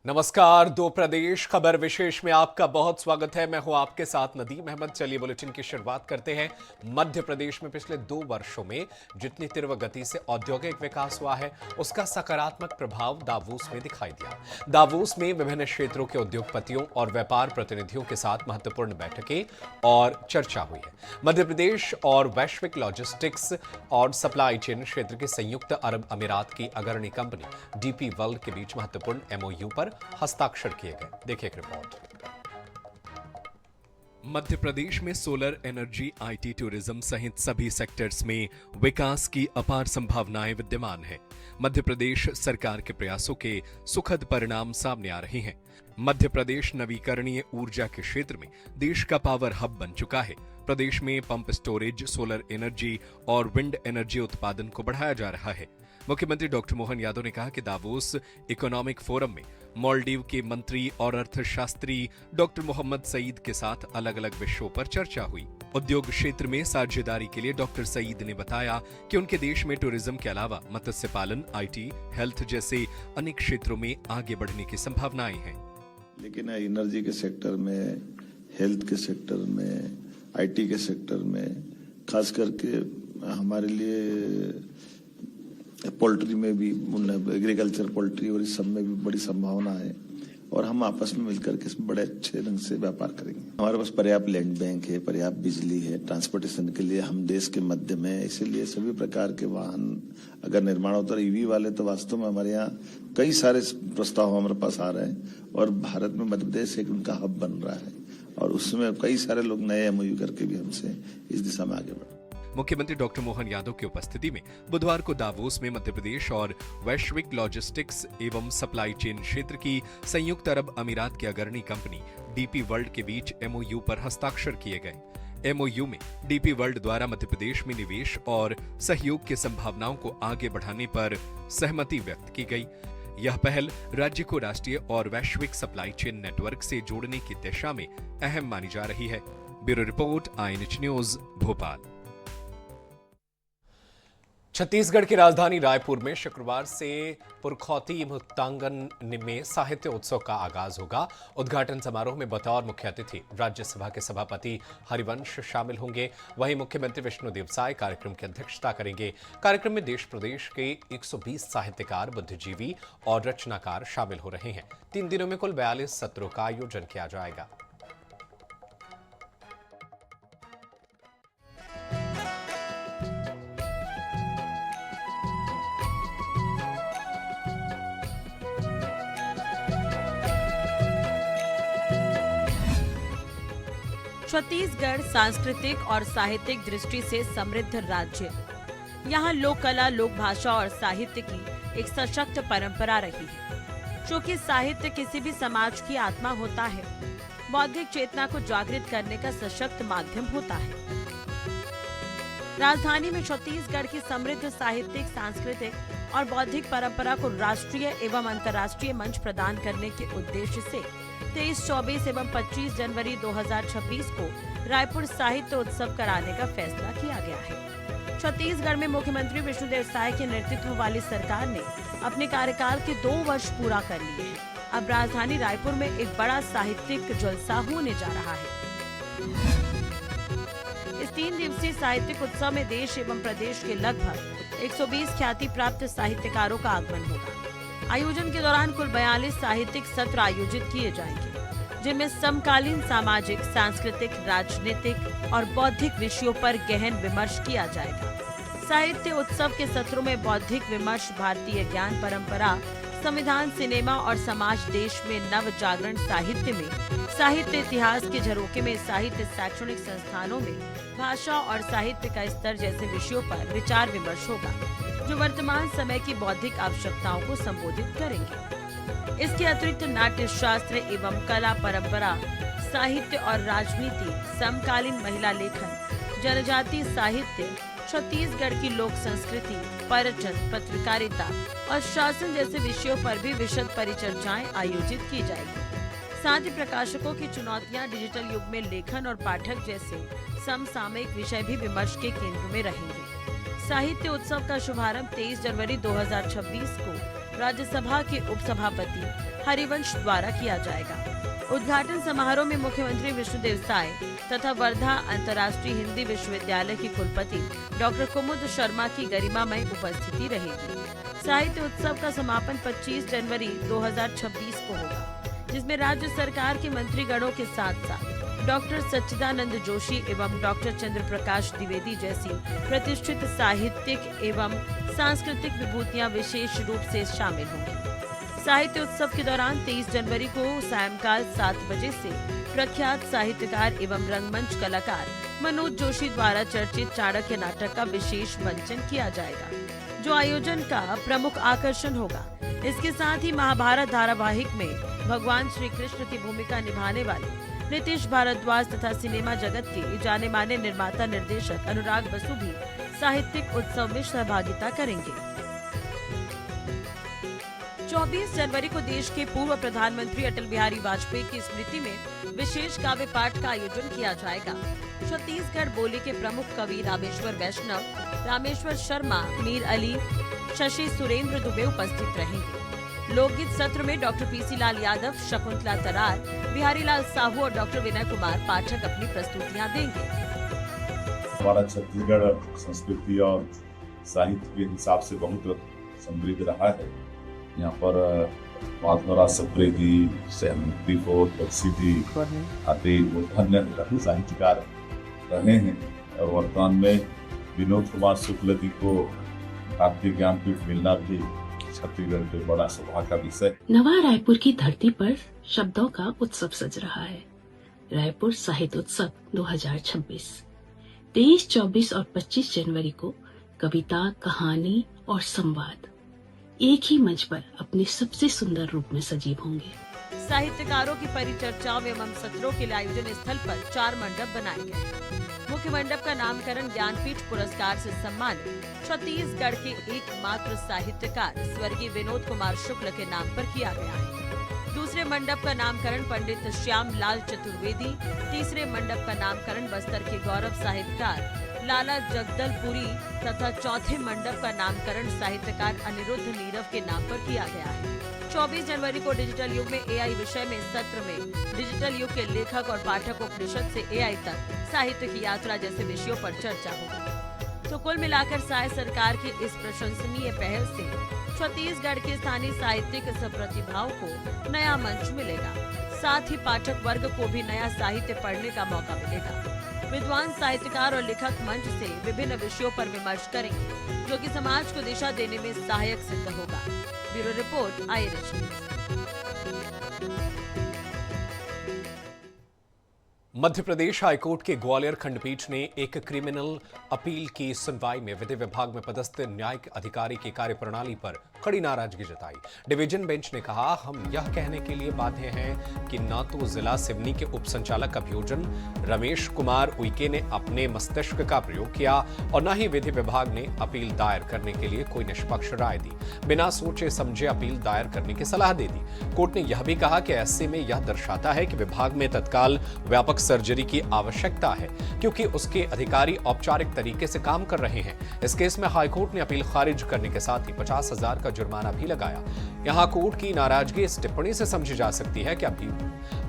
नमस्कार। दो प्रदेश खबर विशेष में आपका बहुत स्वागत है। मैं हूं आपके साथ नदीम अहमद। चलिए बुलेटिन की शुरुआत करते हैं। मध्य प्रदेश में पिछले 2 वर्षों में जितनी तीव्र गति से औद्योगिक विकास हुआ है, उसका सकारात्मक प्रभाव दावोस में दिखाई दिया। दावोस में विभिन्न क्षेत्रों के उद्योगपतियों और व्यापार प्रतिनिधियों के साथ महत्वपूर्ण बैठकें और चर्चा हुई है। मध्य प्रदेश और वैश्विक लॉजिस्टिक्स और सप्लाई चेन क्षेत्र के संयुक्त अरब अमीरात की अग्रणी कंपनी डीपी वर्ल्ड के बीच महत्वपूर्ण एमओयू पर हस्ताक्षर किए गए। देखिए एक रिपोर्ट। मध्य प्रदेश में सोलर एनर्जी, आईटी, टूरिज्म सहित सभी सेक्टर्स में विकास की अपार संभावनाएं विद्यमान है। मध्य प्रदेश सरकार के प्रयासों के सुखद परिणाम सामने आ रहे हैं। मध्य प्रदेश नवीकरणीय ऊर्जा के क्षेत्र में देश का पावर हब बन चुका है। प्रदेश में पंप स्टोरेज, सोलर एनर्जी और विंड एनर्जी उत्पादन को बढ़ाया जा रहा है। मुख्यमंत्री डॉक्टर मोहन यादव ने कहा कि दावोस इकोनॉमिक फोरम में मालदीव के मंत्री और अर्थशास्त्री डॉक्टर मोहम्मद सईद के साथ अलग अलग विषयों पर चर्चा हुई। उद्योग क्षेत्र में साझेदारी के लिए डॉक्टर सईद ने बताया कि उनके देश में टूरिज्म के अलावा मत्स्य पालन, आईटी, हेल्थ जैसे अनेक क्षेत्रों में आगे बढ़ने की संभावनाएं हैं। लेकिन एनर्जी के सेक्टर में, हेल्थ के सेक्टर में, आईटी के सेक्टर में, खास करके हमारे लिए पोल्ट्री में भी, एग्रीकल्चर, पोल्ट्री और इस सब में भी बड़ी संभावना है और हम आपस में मिलकर के बड़े अच्छे ढंग से व्यापार करेंगे। हमारे पास पर्याप्त लैंड बैंक है, पर्याप्त बिजली है, ट्रांसपोर्टेशन के लिए हम देश के मध्य में है, इसीलिए सभी प्रकार के वाहन अगर निर्माण होता है, ईवी वाले, तो वास्तव में हमारे यहाँ कई सारे प्रस्ताव हमारे पास आ रहे हैं और भारत में मध्य प्रदेश एक उनका हब बन रहा है और उसमें कई सारे लोग नए एमओयू करके भी हमसे इस दिशा में आगे बढ़े। मुख्यमंत्री डॉक्टर मोहन यादव की उपस्थिति में बुधवार को दावोस में मध्य प्रदेश और वैश्विक लॉजिस्टिक्स एवं सप्लाई चेन क्षेत्र की संयुक्त अरब अमीरात की अग्रणी कंपनी डीपी वर्ल्ड के बीच एमओयू पर हस्ताक्षर किए गए। एमओयू में डीपी वर्ल्ड द्वारा मध्य प्रदेश में निवेश और सहयोग की संभावनाओं को आगे बढ़ाने पर सहमति व्यक्त की गई। यह पहल राज्य को राष्ट्रीय और वैश्विक सप्लाई चेन नेटवर्क से जोड़ने की दिशा में अहम मानी जा रही है। Bureau report, INH news, Bhopal. Chhattisgarh की राजधानी रायपुर में शुक्रवार से पुरखौती मुक्तांगन में साहित्य उत्सव का आगाज होगा। उद्घाटन समारोह में बतौर मुख्य अतिथि राज्यसभा के सभापति हरिवंश शामिल होंगे। वहीं मुख्यमंत्री विष्णुदेव साय कार्यक्रम की अध्यक्षता करेंगे। कार्यक्रम में देश प्रदेश के 120 साहित्यकार, बुद्धिजीवी और रचनाकार शामिल हो रहे हैं। 3 दिनों में कुल 42 सत्रों का आयोजन किया जाएगा। छत्तीसगढ़ सांस्कृतिक और साहित्यिक दृष्टि से समृद्ध राज्य। यहाँ लोक कला, लोक भाषा और साहित्य की एक सशक्त परंपरा रही है। चूँकि साहित्य किसी भी समाज की आत्मा होता है, बौद्धिक चेतना को जागृत करने का सशक्त माध्यम होता है। राजधानी में छत्तीसगढ़ की समृद्ध साहित्यिक, सांस्कृतिक और बौद्धिक परंपरा को राष्ट्रीय एवं अंतर्राष्ट्रीय मंच प्रदान करने के उद्देश्य से 23, 24 एवं 25 जनवरी 2026 को रायपुर साहित्य उत्सव कराने का फैसला किया गया है। छत्तीसगढ़ में मुख्यमंत्री विष्णुदेव साय के नेतृत्व वाली सरकार ने अपने कार्यकाल के 2 वर्ष पूरा कर लिए हैं। अब राजधानी रायपुर में एक बड़ा साहित्यिक जलसा होने जा रहा है। इस 3 दिवसीय साहित्यिक उत्सव में देश एवं प्रदेश के लगभग 120 ख्याति प्राप्त साहित्यकारों का आगमन होगा। आयोजन के दौरान कुल 42 साहित्यिक सत्र आयोजित किए जाएंगे, जिनमें समकालीन सामाजिक, सांस्कृतिक, राजनीतिक और बौद्धिक विषयों पर गहन विमर्श किया जाएगा। साहित्य उत्सव के सत्रों में बौद्धिक विमर्श, भारतीय ज्ञान परंपरा, संविधान, सिनेमा और समाज, देश में नव जागरण साहित्य में, साहित्य इतिहास के झरोखे में, साहित्य शैक्षणिक संस्थानों में भाषा और साहित्य का स्तर जैसे विषयों पर विचार विमर्श होगा, जो वर्तमान समय की बौद्धिक आवश्यकताओं को संबोधित करेंगे। इसके अतिरिक्त नाट्य शास्त्र एवं कला परंपरा, साहित्य और राजनीति, समकालीन महिला लेखन, जनजातीय साहित्य, छत्तीसगढ़ की लोक संस्कृति, पर्यटन, पत्रकारिता और शासन जैसे विषयों पर भी विशद परिचर्चाएं आयोजित की जाएगी। साथ ही प्रकाशकों की चुनौतियां, डिजिटल युग में लेखन और पाठक जैसे समसामयिक विषय भी विमर्श के केंद्र में रहेंगे। साहित्य उत्सव का शुभारंभ 23 जनवरी 2026 को राज्यसभा के उपसभापति हरिवंश द्वारा किया जाएगा। उद्घाटन समारोह में मुख्यमंत्री विष्णुदेव साय तथा वर्धा अंतर्राष्ट्रीय हिंदी विश्वविद्यालय की कुलपति डॉक्टर कुमुद शर्मा की गरिमामय उपस्थिति रहेगी। साहित्य उत्सव का समापन 25 जनवरी 2026 को होगा, जिसमें राज्य सरकार के मंत्रीगणों के साथ साथ डॉक्टर सच्चिदानंद जोशी एवं डॉक्टर चंद्र प्रकाश द्विवेदी जैसी प्रतिष्ठित साहित्यिक एवं सांस्कृतिक विभूतियां विशेष रूप से शामिल होंगी। साहित्य उत्सव के दौरान 23 जनवरी को सायंकाल 7 बजे से प्रख्यात साहित्यकार एवं रंगमंच कलाकार मनोज जोशी द्वारा चर्चित चाणक्य नाटक का विशेष मंचन किया जाएगा, जो आयोजन का प्रमुख आकर्षण होगा। इसके साथ ही महाभारत धारावाहिक में भगवान श्री कृष्ण की भूमिका निभाने वाले नीतीश भारद्वाज तथा सिनेमा जगत के जाने माने निर्माता निर्देशक अनुराग बसु भी साहित्यिक उत्सव में सहभागिता करेंगे। 24 जनवरी को देश के पूर्व प्रधानमंत्री अटल बिहारी वाजपेयी की स्मृति में विशेष काव्य पाठ का आयोजन किया जाएगा। छत्तीसगढ़ बोली के प्रमुख कवि रामेश्वर वैष्णव, रामेश्वर शर्मा, मीर अली, शशि सुरेंद्र दुबे उपस्थित रहेंगे। लोकगीत सत्र में डॉक्टर पीसी लाल यादव, शकुंतला तरार, बिहारी लाल साहू और डॉक्टर विनय कुमार पाठक अपनी प्रस्तुतियां देंगे। हमारा छत्तीसगढ़ संस्कृति और साहित्य के हिसाब से बहुत समृद्ध रहा है। यहाँ पर महात्मा सप्रे जी, सहमति फोर्ट, बक्सी आदि अन्य साहित्यकार रहे हैं और वर्तमान में विनोद कुमार शुक्ल जी को भारतीय ज्ञानपीठ मिलना भी छत्तीसगढ़ के बड़ा सौभाग्य का विषय। नवा रायपुर की धरती पर शब्दों का उत्सव सज रहा है। रायपुर साहित्य उत्सव 2026 23, 24 और 25 जनवरी को कविता, कहानी और संवाद एक ही मंच पर अपने सबसे सुंदर रूप में सजीव होंगे। साहित्यकारों की परिचर्चाओं एवं सत्रों के लिए आयोजन स्थल पर 4 मंडप बनाए गए। मुख्य मंडप का नामकरण ज्ञानपीठ पुरस्कार से सम्मानित छत्तीसगढ़ के एकमात्र साहित्यकार स्वर्गीय विनोद कुमार शुक्ल के नाम पर किया गया है। दूसरे मंडप का नामकरण पंडित श्याम लाल चतुर्वेदी, तीसरे मंडप का नामकरण बस्तर के गौरव साहित्यकार लाला जगदलपुरी तथा चौथे मंडप का नामकरण साहित्यकार अनिरुद्ध नीरव के नाम पर किया गया है। 24 जनवरी को डिजिटल युग में एआई विषय में सत्र में डिजिटल युग के लेखक और पाठक उपनिषद से एआई तक साहित्य की यात्रा जैसे विषयों पर चर्चा होगी। तो कुल मिलाकर साय सरकार की इस प्रशंसनीय पहल से छत्तीसगढ़ के स्थानीय साहित्यिक प्रतिभाओं को नया मंच मिलेगा। साथ ही पाठक वर्ग को भी नया साहित्य पढ़ने का मौका मिलेगा। विद्वान साहित्यकार और लेखक मंच से विभिन्न विषयों पर विमर्श करेंगे, जो कि समाज को दिशा देने में सहायक सिद्ध होगा। Bureau report, Irish news. Madhya Pradesh high court के ग्वालियर खंडपीठ ने एक क्रिमिनल अपील की सुनवाई में विधि विभाग में पदस्थ न्यायिक अधिकारी की कार्यप्रणाली पर कड़ी नाराजगी जताई। डिवीजन बेंच ने कहा, हम यह कहने के लिए बाध्य हैं कि न तो जिला सिवनी के उप संचालक अभियोजन रमेश कुमार उइके ने अपने मस्तिष्क का प्रयोग किया और न ही विधि विभाग ने अपील दायर करने के लिए कोई निष्पक्ष राय दी। बिना सोचे समझे अपील दायर करने की सलाह दे दी। कोर्ट ने यह भी कहा कि ऐसे में यह दर्शाता है कि विभाग में तत्काल व्यापक सर्जरी की आवश्यकता है, क्योंकि उसके अधिकारी औपचारिक तरीके से काम कर रहे हैं। इस केस में हाईकोर्ट ने अपील खारिज करने के साथ ही 50,000 का जुर्माना भी लगाया। यहां कोर्ट की नाराजगी इस टिप्पणी से समझी जा सकती है कि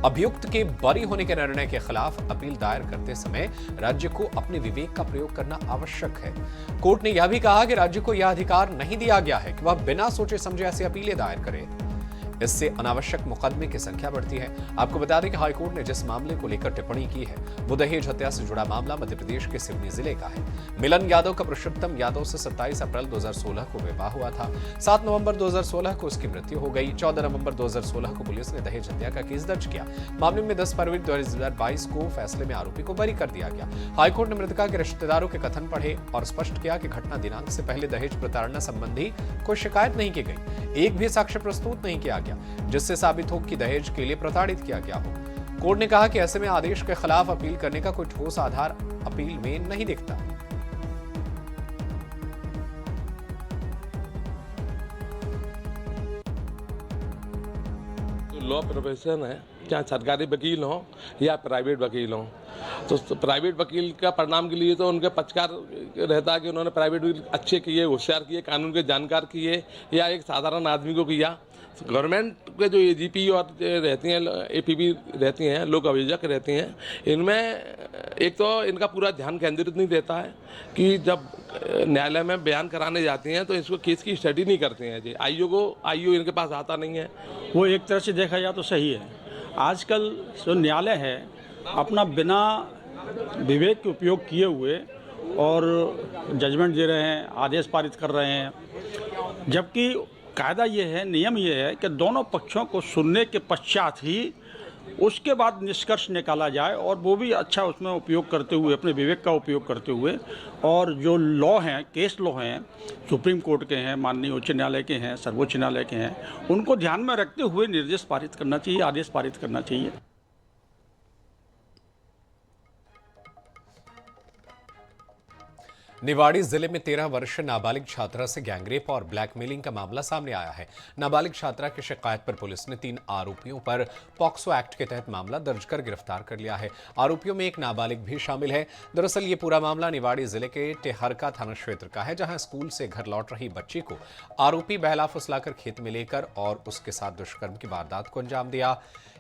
अभियुक्त के बरी होने के निर्णय के खिलाफ अपील दायर करते समय राज्य को अपने विवेक का प्रयोग करना आवश्यक है। कोर्ट ने यह भी कहा कि राज्य को यह अधिकार नहीं दिया गया है कि वह बिना सोचे समझे ऐसी अपीलें दायर करे। इससे अनावश्यक मुकदमे की संख्या बढ़ती है। आपको बता दें कि हाईकोर्ट ने जिस मामले को लेकर टिप्पणी की है वो दहेज हत्या से जुड़ा मामला मध्य प्रदेश के सिवनी जिले का है। मिलन यादव का पुरुषोत्तम यादव से 27 अप्रैल 2016 को विवाह हुआ था। 7 नवंबर 2016 को उसकी मृत्यु हो गई। 14 नवंबर 2016 को पुलिस ने दहेज हत्या का केस दर्ज किया। मामले में 10 फरवरी 2022 को फैसले में आरोपी को बरी कर दिया गया। हाईकोर्ट ने मृतका के रिश्तेदारों के कथन पढ़े और स्पष्ट किया कि घटना दिनांक से पहले दहेज प्रताड़ना संबंधी कोई शिकायत नहीं की गई। एक भी साक्ष्य प्रस्तुत नहीं किया गया जिससे साबित हो कि दहेज के लिए प्रताड़ित किया गया हो। कोर्ट ने कहा कि ऐसे में आदेश के खिलाफ अपील करने का कोई ठोस आधार अपील में नहीं दिखता। लॉ प्रोफेशन है, चाहे सरकारी वकील हो या प्राइवेट वकील हो, तो प्राइवेट वकील का परिणाम के लिए तो उनके पक्षकार रहता है कि उन्होंने प्राइवेट वकील अच्छे किए, होशियार किए, कानून के जानकार किए, या एक साधारण आदमी को किया। गवर्नमेंट के जो एजीपी और रहती हैं, एपीबी रहती हैं, लोक अभियोजक रहती हैं, इनमें एक तो इनका पूरा ध्यान केंद्रित नहीं रहता है कि जब न्यायालय में बयान कराने जाती हैं तो इसको केस की स्टडी नहीं करते हैं जी। आईओ इनके पास आता नहीं है। वो एक तरह से देखा जाए तो सही है। आजकल जो न्यायालय है अपना बिना विवेक के उपयोग किए हुए और जजमेंट दे रहे हैं, आदेश पारित कर रहे हैं, जबकि कायदा ये है, नियम ये है कि दोनों पक्षों को सुनने के पश्चात ही उसके बाद निष्कर्ष निकाला जाए, और वो भी अच्छा उसमें उपयोग करते हुए, अपने विवेक का उपयोग करते हुए। और जो लॉ हैं, केस लॉ हैं, सुप्रीम कोर्ट के हैं, माननीय उच्च न्यायालय के हैं, सर्वोच्च न्यायालय के हैं, उनको ध्यान में रखते हुए निर्देश पारित करना चाहिए, आदेश पारित करना चाहिए। निवाड़ी जिले में 13 वर्षीय नाबालिग छात्रा से गैंगरेप और ब्लैकमेलिंग का मामला सामने आया है। नाबालिग छात्रा की शिकायत पर पुलिस ने 3 आरोपियों पर पॉक्सो एक्ट के तहत मामला दर्ज कर गिरफ्तार कर लिया है। आरोपियों में एक नाबालिग भी शामिल है। दरअसल ये पूरा मामला निवाड़ी जिले के टेहरका थाना क्षेत्र का है, जहां स्कूल से घर लौट रही बच्ची को आरोपी बहला फुसलाकर खेत में लेकर और उसके साथ दुष्कर्म की वारदात को अंजाम दिया।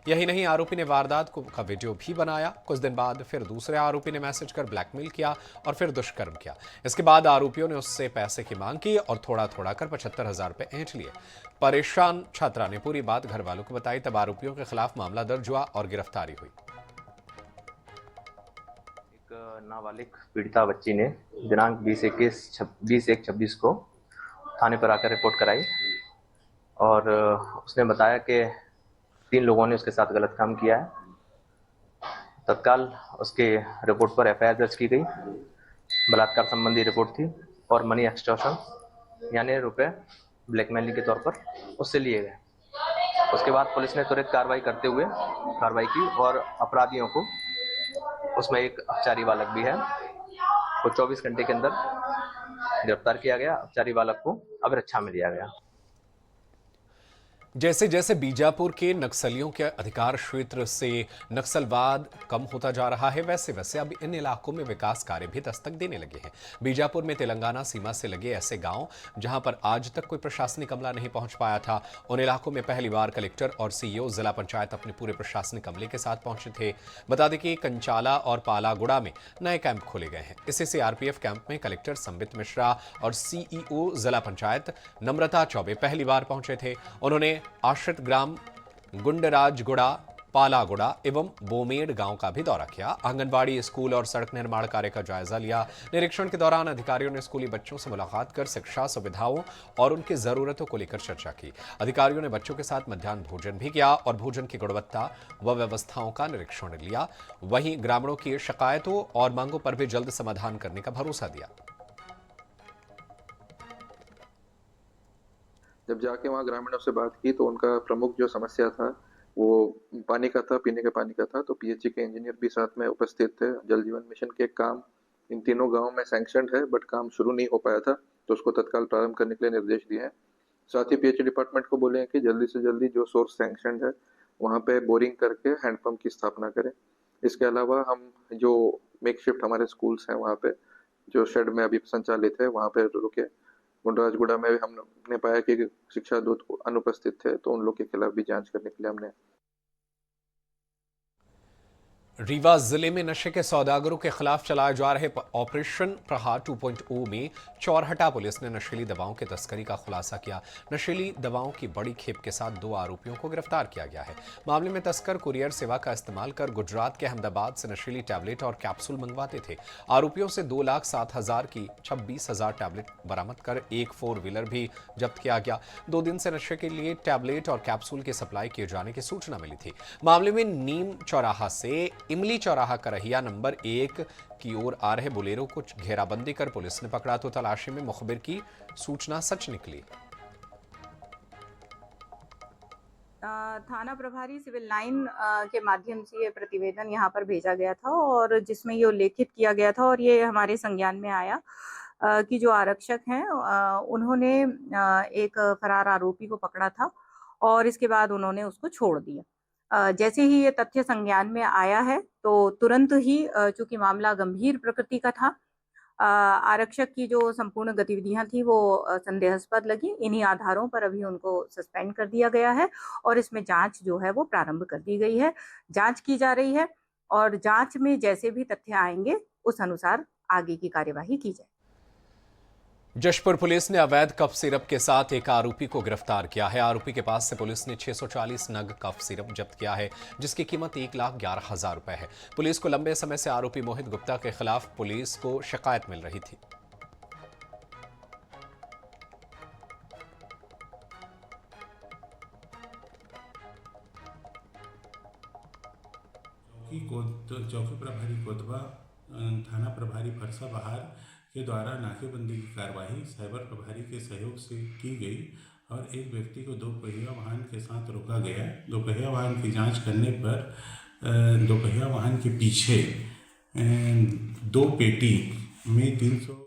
यही नहीं, आरोपी ने वारदात का वीडियो भी बनाया। कुछ दिन बाद फिर दूसरे आरोपी ने मैसेज कर ब्लैकमेल किया और फिर दुष्कर्म किया। इसके बाद आरोपियों ने उससे पैसे की मांग की और थोड़ा थोड़ा कर 75,000 रुपए ऐंठ लिए। परेशान छात्रा ने पूरी बात घर वालों को बताई, तब आरोपियों के खिलाफ मामला दर्ज हुआ और गिरफ्तारी हुई। एक नाबालिग पीड़िता बच्ची ने दिनांक 20/1/26 को थाने पर आकर रिपोर्ट कराई और उसने बताया कि 3 लोगों ने उसके साथ गलत काम किया है। तत्काल उसके रिपोर्ट पर एफआईआर दर्ज की गई। बलात्कार संबंधी रिपोर्ट थी और मनी एक्सटॉर्शन यानी रुपए ब्लैकमेलिंग के तौर पर उससे लिए गए। उसके बाद पुलिस ने त्वरित कार्रवाई की और अपराधियों को, उसमें एक अपचारी बालक भी है, वो 24 घंटे के अंदर गिरफ्तार किया गया। अपचारी बालक को अभिरक्षा में लिया गया। जैसे जैसे बीजापुर के नक्सलियों के अधिकार क्षेत्र से नक्सलवाद कम होता जा रहा है, वैसे वैसे अब इन इलाकों में विकास कार्य भी दस्तक देने लगे हैं। बीजापुर में तेलंगाना सीमा से लगे ऐसे गांव जहां पर आज तक कोई प्रशासनिक अमला नहीं पहुंच पाया था, उन इलाकों में पहली बार कलेक्टर और सीईओ, जिला पंचायत अपने पूरे प्रशासनिक अमले के साथ पहुंचे थे। बता दें कि कंचाला और पालागुड़ा में नए कैंप खोले गए हैं। इसी सीआरपीएफ कैंप में कलेक्टर संबित मिश्रा और सीईओ जिला पंचायत नम्रता चौबे पहली बार पहुंचे थे। उन्होंने आश्रित ग्राम गुंडराजगुड़ा, पालागुड़ा एवं बोमेड़ गांव का भी दौरा किया। आंगनबाड़ी, स्कूल और सड़क निर्माण कार्य का जायजा लिया। निरीक्षण के दौरान अधिकारियों ने स्कूली बच्चों से मुलाकात कर शिक्षा सुविधाओं और उनकी जरूरतों को लेकर चर्चा की। अधिकारियों ने बच्चों के साथ मध्याह्न भोजन भी किया और भोजन की गुणवत्ता व व्यवस्थाओं का निरीक्षण लिया। वहीं ग्रामीणों की शिकायतों और मांगों पर भी जल्द समाधान करने का भरोसा दिया। जब जाके वहाँ ग्रामीणों से बात की तो उनका प्रमुख जो समस्या था वो पानी का था, पीने के पानी का था। तो पीएचई के इंजीनियर भी साथ में उपस्थित थे। जल जीवन मिशन के काम इन तीनों गांवों में सैंक्शनड है, बट काम शुरू नहीं हो पाया था, तो उसको तत्काल प्रारंभ करने के लिए निर्देश दिए हैं। साथ ही पीएचई डिपार्टमेंट को बोले हैं कि जल्दी से जल्दी जो सोर्स सैंक्शनड है वहाँ पे बोरिंग करके हैंडपंप की स्थापना करें। इसके अलावा हम जो मेकशिफ्ट हमारे स्कूल्स हैं वहाँ पे जो शेड में अभी संचालित है वहाँ पे रुके। गुंडराजगुड़ा में हमने पाया कि शिक्षा दूत अनुपस्थित थे, तो उन लोग के खिलाफ भी जांच करने के लिए हमने। रीवा जिले में नशे के सौदागरों के खिलाफ चलाए जा रहे ऑपरेशन प्रहार 2.0 में चौरहटा पुलिस ने नशीली दवाओं की तस्करी का खुलासा किया। नशीली दवाओं की बड़ी खेप के साथ 2 आरोपियों को गिरफ्तार किया गया है। मामले में तस्कर कुरियर सेवा का इस्तेमाल कर गुजरात के अहमदाबाद से नशीली टैबलेट और कैप्सूल मंगवाते थे। आरोपियों से 2,07,000 की 26,000 टैबलेट बरामद कर एक 4 व्हीलर भी जब्त किया गया। 2 दिन से नशे के लिए टैबलेट और कैप्सूल की सप्लाई किए जाने की सूचना मिली थी। मामले में नीम चौराहा से इमली चौराहा करहिया नंबर 1 की ओर आ रहे बोलेरो को घेराबंदी कर पुलिस ने पकड़ा, तो तलाशी में मुखबिर की सूचना सच निकली। थाना प्रभारी सिविल लाइन के माध्यम से ये प्रतिवेदन यहाँ पर भेजा गया था और जिसमें ये उल्लेखित किया गया था और ये हमारे संज्ञान में आया कि जो आरक्षक हैं उन्होंने एक फरार आरोपी को पकड़ा था और इसके बाद उन्होंने उसको छोड़ दिया। जैसे ही ये तथ्य संज्ञान में आया है तो तुरंत ही चूंकि मामला गंभीर प्रकृति का था, आरक्षक की जो संपूर्ण गतिविधियां थी वो संदेहास्पद लगी। इन्हीं आधारों पर अभी उनको सस्पेंड कर दिया गया है और इसमें जांच जो है वो प्रारंभ कर दी गई है। जांच की जा रही है और जांच में जैसे भी तथ्य आएंगे उस अनुसार आगे की कार्यवाही की जाए। जशपुर पुलिस ने अवैध कफ सिरप के साथ एक आरोपी को गिरफ्तार किया है। आरोपी के पास से पुलिस ने 640 नग कफ सिरप जब्त किया है, जिसकी कीमत 1,11,000 रुपए है। पुलिस को लंबे समय से आरोपी मोहित गुप्ता के खिलाफ पुलिस को शिकायत मिल रही थी। चौकी प्रभारी कोतवा, थाना प्रभारी फरसा बहार के द्वारा नाकेबंदी की कार्रवाई साइबर प्रभारी के सहयोग से की गई और एक व्यक्ति को 2 पहिया वाहन के साथ रोका गया। 2 पहिया वाहन की जांच करने पर 2 पहिया वाहन के पीछे 2 पेटी में 300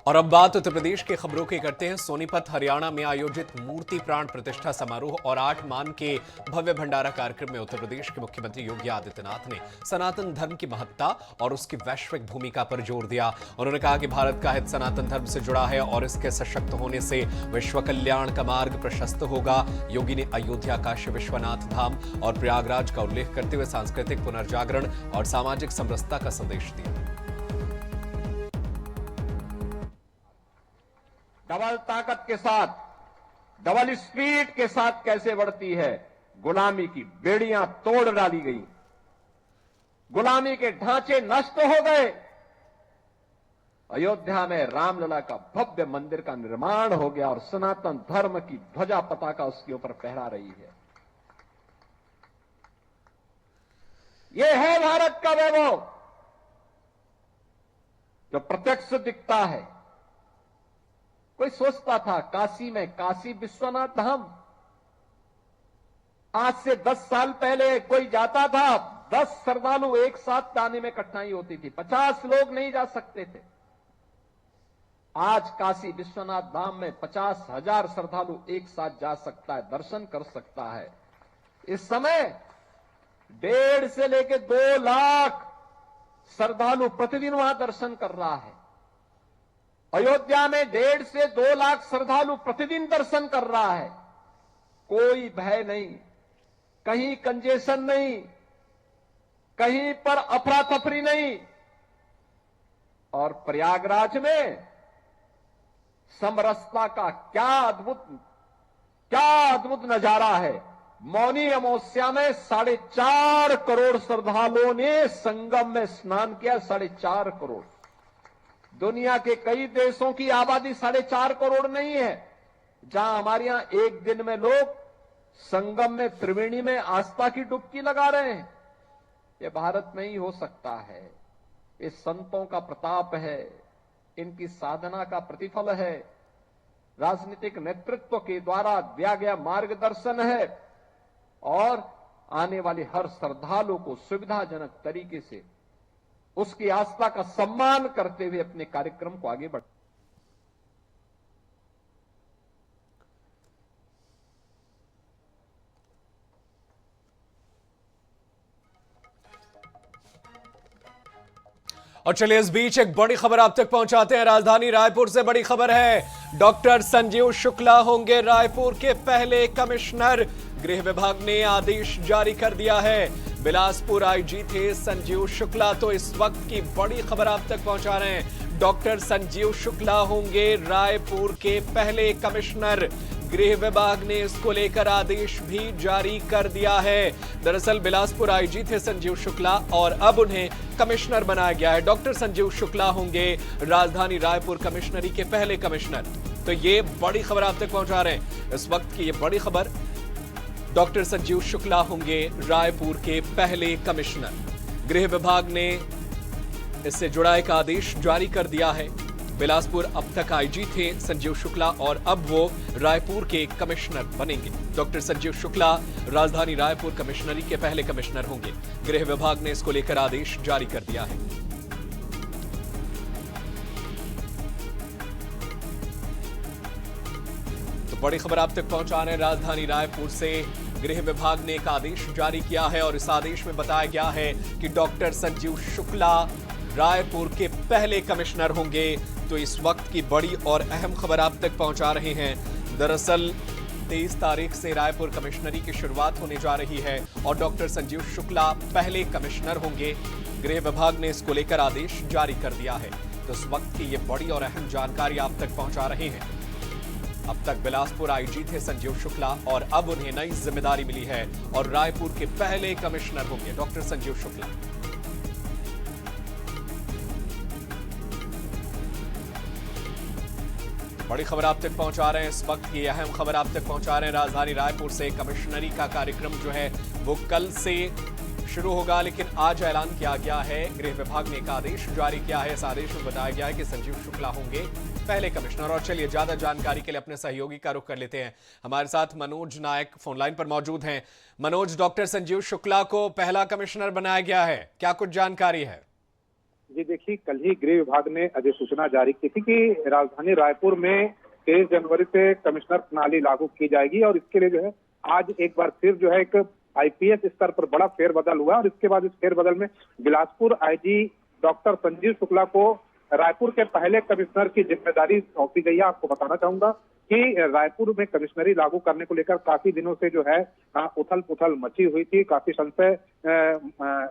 और अब बात उत्तर प्रदेश के खबरों की करते हैं। सोनीपत हरियाणा में आयोजित मूर्ति प्राण प्रतिष्ठा समारोह और 8 मान के भव्य भंडारा कार्यक्रम में उत्तर प्रदेश के मुख्यमंत्री योगी आदित्यनाथ ने सनातन धर्म की महत्ता और उसकी वैश्विक भूमिका पर जोर दिया। उन्होंने कहा कि भारत का हित सनातन धर्म से जुड़ा है और इसके सशक्त होने से विश्व कल्याण का मार्ग प्रशस्त होगा। योगी ने अयोध्या, काशी विश्वनाथ धाम और प्रयागराज का उल्लेख करते हुए सांस्कृतिक पुनर्जागरण और सामाजिक समरसता का संदेश दिया। डबल ताकत के साथ, डबल स्पीड के साथ कैसे बढ़ती है। गुलामी की बेड़ियां तोड़ डाली गई, गुलामी के ढांचे नष्ट हो गए। अयोध्या में रामलला का भव्य मंदिर का निर्माण हो गया और सनातन धर्म की ध्वजा पताका उसके ऊपर फहरा रही है। यह है भारत का वैभव जो प्रत्यक्ष दिखता है। कोई सोचता था काशी में काशी विश्वनाथ धाम, आज से 10 साल पहले कोई जाता था, 10 श्रद्धालु एक साथ जाने में कठिनाई होती थी, 50 लोग नहीं जा सकते थे। आज काशी विश्वनाथ धाम में 50,000 श्रद्धालु एक साथ जा सकता है, दर्शन कर सकता है। इस समय 1.5 से लेकर 2 लाख श्रद्धालु प्रतिदिन वहां दर्शन कर रहा है। अयोध्या में 1.5 से 2 लाख श्रद्धालु प्रतिदिन दर्शन कर रहा है। कोई भय नहीं, कहीं कंजेशन नहीं, कहीं पर अफरा तफरी नहीं। और प्रयागराज में समरसता का क्या अद्भुत नजारा है। मौनी अमावस्या में 4.5 करोड़ श्रद्धालुओं ने संगम में स्नान किया। 4.5 करोड़। दुनिया के कई देशों की आबादी 4.5 करोड़ नहीं है, जहां हमारे यहां एक दिन में लोग संगम में, त्रिवेणी में आस्था की डुबकी लगा रहे हैं। ये भारत में ही हो सकता है। ये संतों का प्रताप है, इनकी साधना का प्रतिफल है, राजनीतिक नेतृत्व के द्वारा दिया गया मार्गदर्शन है और आने वाले हर श्रद्धालु को सुविधाजनक तरीके से उसकी आस्था का सम्मान करते हुए अपने कार्यक्रम को आगे बढ़। और चलिए इस बीच एक बड़ी खबर आप तक पहुंचाते हैं। राजधानी रायपुर से बड़ी खबर है। डॉक्टर संजीव शुक्ला होंगे रायपुर के पहले कमिश्नर। गृह विभाग ने आदेश जारी कर दिया है। बिलासपुर आईजी थे संजीव शुक्ला, तो इस वक्त की बड़ी खबर आप तक पहुंचा रहे हैं। डॉक्टर संजीव शुक्ला होंगे रायपुर के पहले कमिश्नर। गृह विभाग ने इसको लेकर आदेश भी जारी कर दिया है। दरअसल बिलासपुर आईजी थे संजीव शुक्ला और अब उन्हें कमिश्नर बनाया गया है। डॉक्टर संजीव शुक्ला होंगे राजधानी रायपुर कमिश्नरी के पहले कमिश्नर। तो ये बड़ी खबर आप तक पहुंचा रहे हैं। इस वक्त की ये बड़ी खबर, डॉक्टर संजीव शुक्ला होंगे रायपुर के पहले कमिश्नर। गृह विभाग ने इससे जुड़ा एक आदेश जारी कर दिया है। बिलासपुर अब तक आईजी थे संजीव शुक्ला और अब वो रायपुर के कमिश्नर बनेंगे। डॉक्टर संजीव शुक्ला राजधानी रायपुर कमिश्नरी के पहले कमिश्नर होंगे। गृह विभाग ने इसको लेकर आदेश जारी कर दिया है। तो बड़ी खबर आप तक पहुंचा रहे हैं राजधानी रायपुर से। गृह विभाग ने एक आदेश जारी किया है और इस आदेश में बताया गया है कि डॉक्टर संजीव शुक्ला रायपुर के पहले कमिश्नर होंगे। तो इस वक्त की बड़ी और अहम खबर आप तक पहुंचा रहे हैं। दरअसल 23 तारीख से रायपुर कमिश्नरी की शुरुआत होने जा रही है और डॉक्टर संजीव शुक्ला पहले कमिश्नर होंगे। गृह विभाग ने इसको लेकर आदेश जारी कर दिया है। तो इस वक्त की ये बड़ी और अहम जानकारी आप तक पहुंचा रहे हैं। अब तक बिलासपुर आईजी थे संजीव शुक्ला और अब उन्हें नई जिम्मेदारी मिली है और रायपुर के पहले कमिश्नर होंगे डॉक्टर संजीव शुक्ला। बड़ी खबर आप तक पहुंचा रहे हैं। इस वक्त की अहम खबर आप तक पहुंचा रहे हैं राजधानी रायपुर से। कमिश्नरी का कार्यक्रम जो है वो कल से शुरू होगा, लेकिन आज ऐलान किया गया है। गृह विभाग ने एक आदेश जारी किया है। इस आदेश में बताया गया है कि संजीव शुक्ला होंगे पहले कमिश्नर। और चलिए ज्यादा जानकारी के लिए अपने सहयोगी का रुख कर लेते हैं। हमारे साथ मनोज नायक फोनलाइन पर मौजूद हैं। मनोज, डॉक्टर संजीव शुक्ला को पहला कमिश्नर बनाया गया है, क्या कुछ जानकारी है? जी देखिए, कल ही गृह विभाग ने अधिसूचना जारी की थी कि राजधानी रायपुर में 23 जनवरी से कमिश्नर प्रणाली लागू की जाएगी और इसके लिए जो है आज एक बार फिर जो है एक आईपीएस स्तर पर बड़ा फेरबदल हुआ और इसके बाद इस फेरबदल में बिलासपुर आईजी डॉक्टर संजीव शुक्ला को रायपुर के पहले कमिश्नर की जिम्मेदारी सौंपी गई है। आपको बताना चाहूंगा कि रायपुर में कमिश्नरी लागू करने को लेकर काफी दिनों से जो है उथल पुथल मची हुई थी। काफी संशय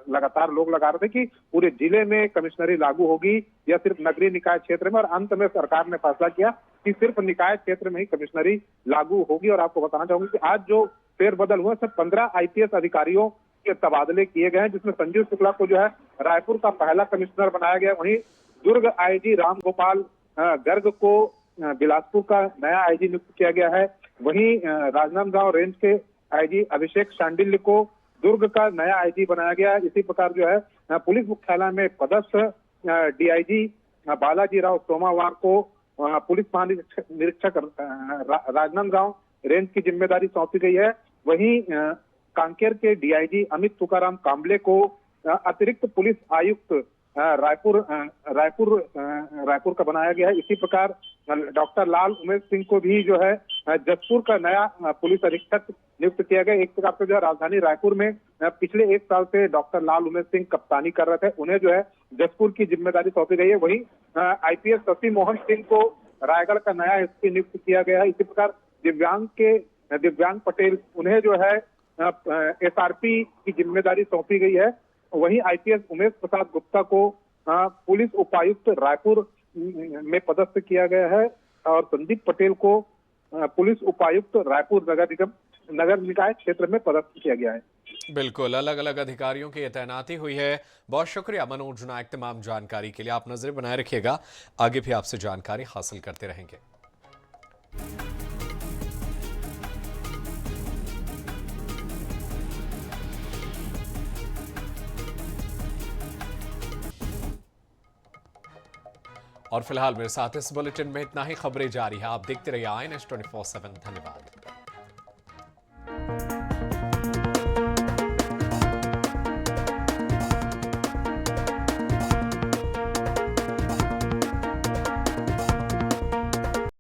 लगातार लोग लगा रहे थे कि पूरे जिले में कमिश्नरी लागू होगी या सिर्फ नगरीय निकाय क्षेत्र में, और अंत में सरकार ने फैसला किया कि सिर्फ निकाय क्षेत्र में ही कमिश्नरी लागू होगी। और आपको बताना चाहूंगा कि आज जो फेरबदल हुआ सिर्फ 15 आईपीएस अधिकारियों के तबादले किए गए हैं, जिसमें संजीव शुक्ला को जो है रायपुर का पहला कमिश्नर बनाया गया। वहीं दुर्ग आईजी राम गोपाल गर्ग को बिलासपुर का नया आईजी नियुक्त किया गया है। वहीं राजनांदगांव रेंज के आईजी अभिषेक शांडिल्य को दुर्ग का नया आईजी बनाया गया है। इसी प्रकार जो है पुलिस मुख्यालय में पदस्थ डीआईजी बालाजी राव सोमावार को पुलिस महानिरीक्षक राजनांदगांव रेंज की जिम्मेदारी सौंपी गई है। वहीं कांकेर के डीआईजी अमित तुकाराम कांबले को अतिरिक्त पुलिस आयुक्त रायपुर का बनाया गया है। इसी प्रकार डॉक्टर लाल उमेश सिंह को भी जो है जसपुर का नया पुलिस अधीक्षक नियुक्त किया गया। एक प्रकार से जो है राजधानी रायपुर में पिछले 1 साल से डॉक्टर लाल उमेश सिंह कप्तानी कर रहे थे, उन्हें जो है जसपुर की जिम्मेदारी सौंपी गई है। वहीं आईपीएस शशि मोहन सिंह को रायगढ़ का नया एसपी नियुक्त किया गया है। इसी प्रकार दिव्यांग पटेल, उन्हें जो है एसआरपी की जिम्मेदारी सौंपी गई है। वहीं आईपीएस उमेश प्रसाद गुप्ता को पुलिस उपायुक्त रायपुर में पदस्थ किया गया है और संदीप पटेल को पुलिस उपायुक्त रायपुर नगर निकाय क्षेत्र में पदस्थ किया गया है। बिल्कुल, अलग अलग अधिकारियों की तैनाती हुई है। बहुत शुक्रिया मनोज नायक तमाम जानकारी के लिए। आप नजर बनाए रखिएगा, आगे भी आपसे जानकारी हासिल करते रहेंगे। और फिलहाल मेरे साथ इस बुलेटिन में इतना ही। खबरें जारी है, आप देखते रहिए INS 24/7। धन्यवाद।